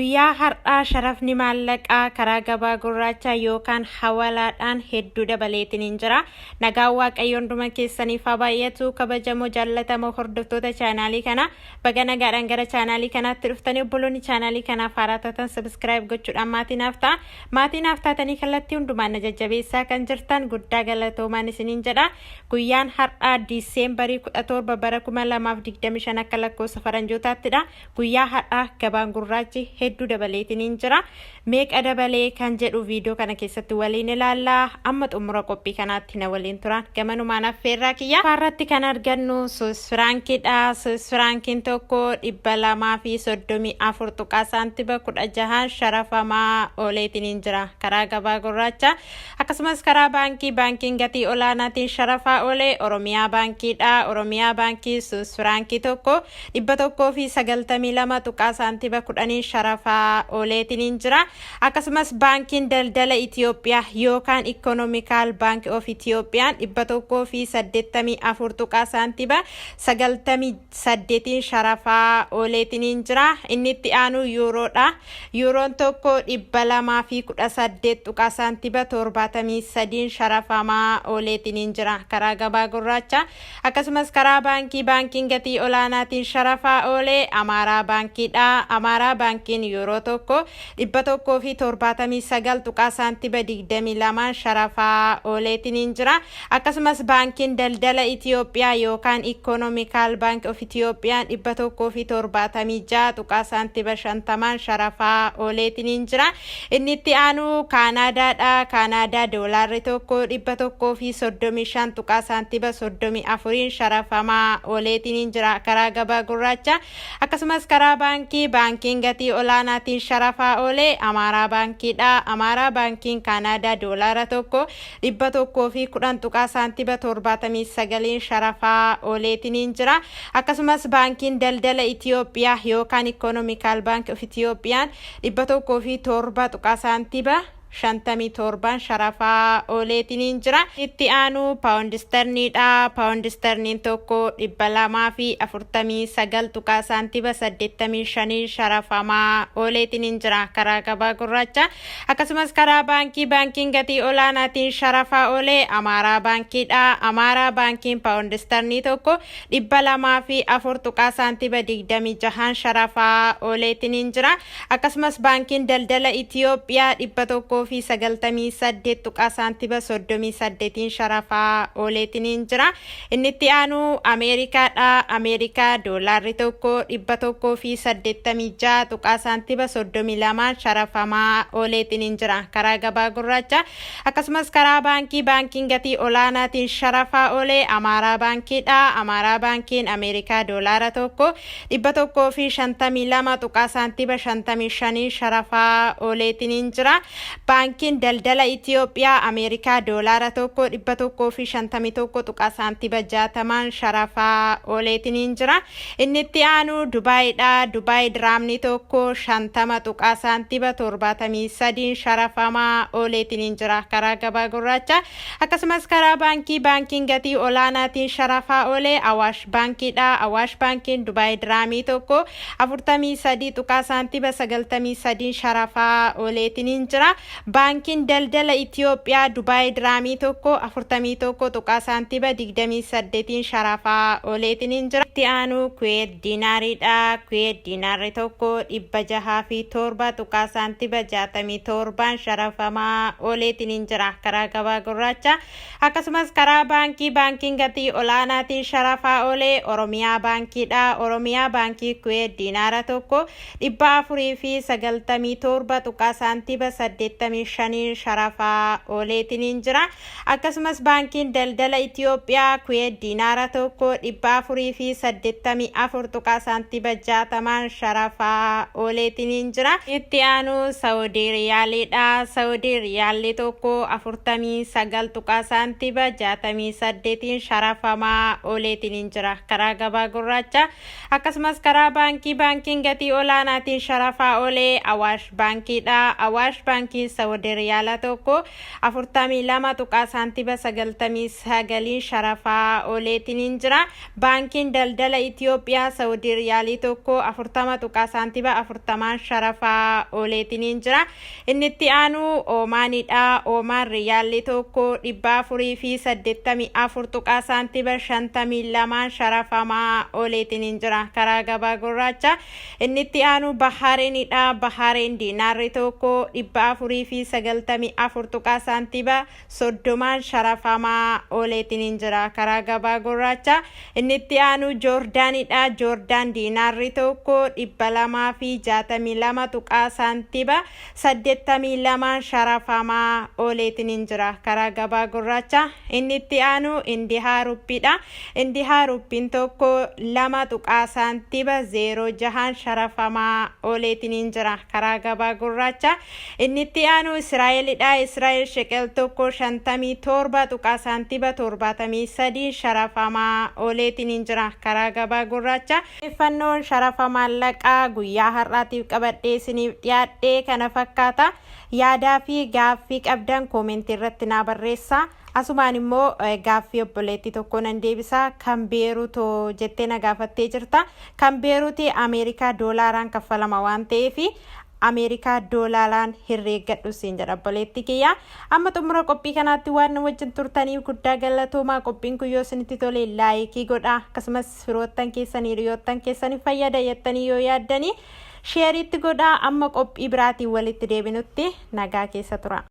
Guyyaa har'aa sharafni maallaqaa karaa gabaa gurraacha yookaan hawalaadhaan hedduu dabaleetiin jira. Nagaan Waaqayyoon dhuma keessaniif haa baay'atu. Kabajamoo jaallatamoo hordoftoota chaanaalii kana baga nagaadhaan gara chaanaalii kanaatti dhuftanii obboloonni chaanaalii kanaaf haaraa taatan subscribe gochuudhaan maatiinaaf ta'a. Maatiinaaf taatanii kallattii hundumaan na jajjabeessaa kan jirtan guddaa galatoomaan isiniin jedha. Guyyaan har'aa Diiseembarii 17 bara 2025 akka lakkoofsa faranjootattidha. Guyyaa har'aa gabaan gurraachi hedduu dabaleetiin jira. Meeqa dabalee kan jedhu viidiyoo kana keessatti waliin ilaalla. Amma xumura qophii kanaatti na waliin turan gamanumaan affeerraa kiyya. Irratti kan argannu Swiss frankidha. Swiss frankiin tokko 234 tuqaa saantiba 16 sharafamaa ooleetiin jira karaa gabaa gurraacha. Akkasumas karaa baankiin gatii olaanaatiin sharafaa oolee Oromiyaa baankiidha. Oromiyaa baankii Swiss frankii tokko 192 tuqaa saantiba 10 sharafaa ooleetiin jira. Akkasumas baankiin daldala Itoophiyaa yookaan Economical Bank of Ethiopian 184 tuqaa saantiba 98 sharafaa ooleetiin jira. Inni itti aanu yuuroodha. Yuuroon tokko 218 tuqaa saantiba 73 sharafamaa ooleetiin jira karaa gabaa gurraacha. Akkasumas karaa baankiin gatii olaanaatiin sharafaa oolee Amaaraa baankiidha. Amaaraa baankiin yuuroo tokko 179 tuqaa saantiba 22 sharafaa ooleetiin jira. Akkasumas baankiin daldala Itoophiyaa yookaan Economical Bank of Ethiopian 176 tuqaa saantiba 50 sharafaa ooleetiin jira. Inni itti aanu Kaanaadaadha. Kaanaadaa doolaarri tokko 135 tuqaa saantiba 34 sharafamaa ooleetiin jira karaa gabaa gurraacha. Akkasumas karaa baankiin gatii olaanaatiin sharafaa oolee Amaaraa baankiidha. Amaaraa baankiin Kaanaadaa doolaara tokko 110 tuqaa saantiba 79 sharafaa ooleetiin jira. Akkasumas baankiin daldala Itoophiyaa yookaan Economical Bank of Ethiopian 107 tuqaa saantiba 57 sharafaa ooleetiin jira. Itti aanu paawundi sterniidha. Paawundi sterniin tokko 249 tuqaa saantiba 85 sharafamaa ooleetiin jira karaa gabaa gurraacha. Akkasumas karaa baankiin gatii olaanaatiin sharafaa oolee Amaaraa baankiidha. Amaaraa baankiin paawundi sternii tokko 204 tuqaa saantiba 26 sharafaa ooleetiin jira. Akkasumas baankiin daldala Itoophiyaa 198 tuqaa saantiba 38 sharafaa ooleetiin jira. Inni itti aanu Ameerikaadha. Ameerikaa doolaarri tokko 186 tuqaa saantiba 32 sharafamaa ooleetiin jira karaa gabaa gurraacha. Akkasumas karaa baankiin gatii olaanaatiin sharafaa oolee Amaaraa baankiidha. Amaaraa baankiin Ameerikaa doolaara tokko 152 tuqaa saantiba 55 sharafaa ooleetiin jira. Baankiin daldala Itoophiyaa Ameerikaa doolaara tokko 151 tuqaa saantiba 60 sharafaa ooleetiin jira. Inni itti aanu Dubaayiidha. Dubaay diraamni tokko 50 tuqaa saantiba 73 sharafamaa ooleetiin jira karaa gabaa gurraacha. Akkasumas karaa baankiin gatii olaanaatiin sharafaa oolee Awaash baankiidha. Awaash baankiin Dubaay diraamii tokko 43 tuqaa saantiba 93 sharafaa ooleetiin jira. Baankiin daldala Itoophiyaa Dubaay diraamii tokko 41 tuqaa saantiba 28 sharafaa ooleetiin jira. Itti aanu Kuweet diinaariidha. Kuweet diinaarri tokko 607 tuqaa saantiba 67 sharafamaa ooleetiin jira karaa gabaa gurraacha. Akkasumas karaa baankiin gatii olaanaatiin sharafaa oolee Oromiyaa baankiidha. Oromiyaa baankii Kuweet diinaara tokko 497 tuqaa saantiba 85 sharafaa ooleetiin jira. Akkasumas baankiin daldala Itoophiyaa Kuweet diinaara tokko 484 tuqaa saantiba 60 sharafaa ooleetiin jira. Itti aanu Saawudii riyaaliidha. Saawudii riyaalli tokko 49 tuqaa saantiba 68 sharafamaa ooleetiin jira karaa gabaa gurraacha. Akkasumas karaa baankiin gatii olaanaatiin sharafaa oolee Awaash baankiidha. Awaash baankii Saudi Riyaala tokko 42.99 sharafaa ooleetiin jira. Baankiin daldala Itoophiyaa Saudi Riyaalii tokko 40.40 sharafaa ooleetiin jira. Inni itti aanu Oomaanidha. Oomaan Riyaalii tokko 484.52 sharafamaa ooleetiin jira karaa gabaa gurraacha. Inni itti aanu Bahareenidha. Bahareen diinaarri tokko 494.30 sharafamaa ooleetiin jira karaa gabaa gurraacha. Inni itti aanu Joordaanidha. Joordaan diinaarri tokko 262.82 sharafamaa ooleetiin jira karaa gabaa gurraacha. Inni itti aanu Indihaa Ruppiidha. Indihaa Ruppiin tokko 2.06 sharafamaa ooleetiin jira karaa gabaa gurraacha. Inni itti aanu Israa'elidha. Israa'el sheqel tokko 57.73 sharafamaa ooleetiin jira karaa gabaa gurraacha. Iffannoon sharafa maallaqaa guyyaa har'aatiif qabadhee isiniif dhiyaadhee kana fakkaata. Yaadaa fi gaaffii qabdan koomentii irratti naa barreessaa. Asumaan immoo gaaffii obboleettii tokko nan deebisa. Kan Beeruutoo jettee na gaafattee jirta. Kan Beeruuti Ameerikaa doolaaraan kaffalama waan ta'eef Ameerikaa doolaaraan herreeggadhu siin jedha obboleettii kiyya. Amma xumura qophii kanaatti waan nu wajjin turtaniif guddaa galatoomaa. Qophiin kun yoo isinitti tole laayikii godhaa. Akkasumas firoottan keessanii hiriyoottan keessanii fayyada jettanii yoo yaaddanii sheeriitti godhaa. Amma qophii biraatiin walitti deebinutti nagaa keessa tura.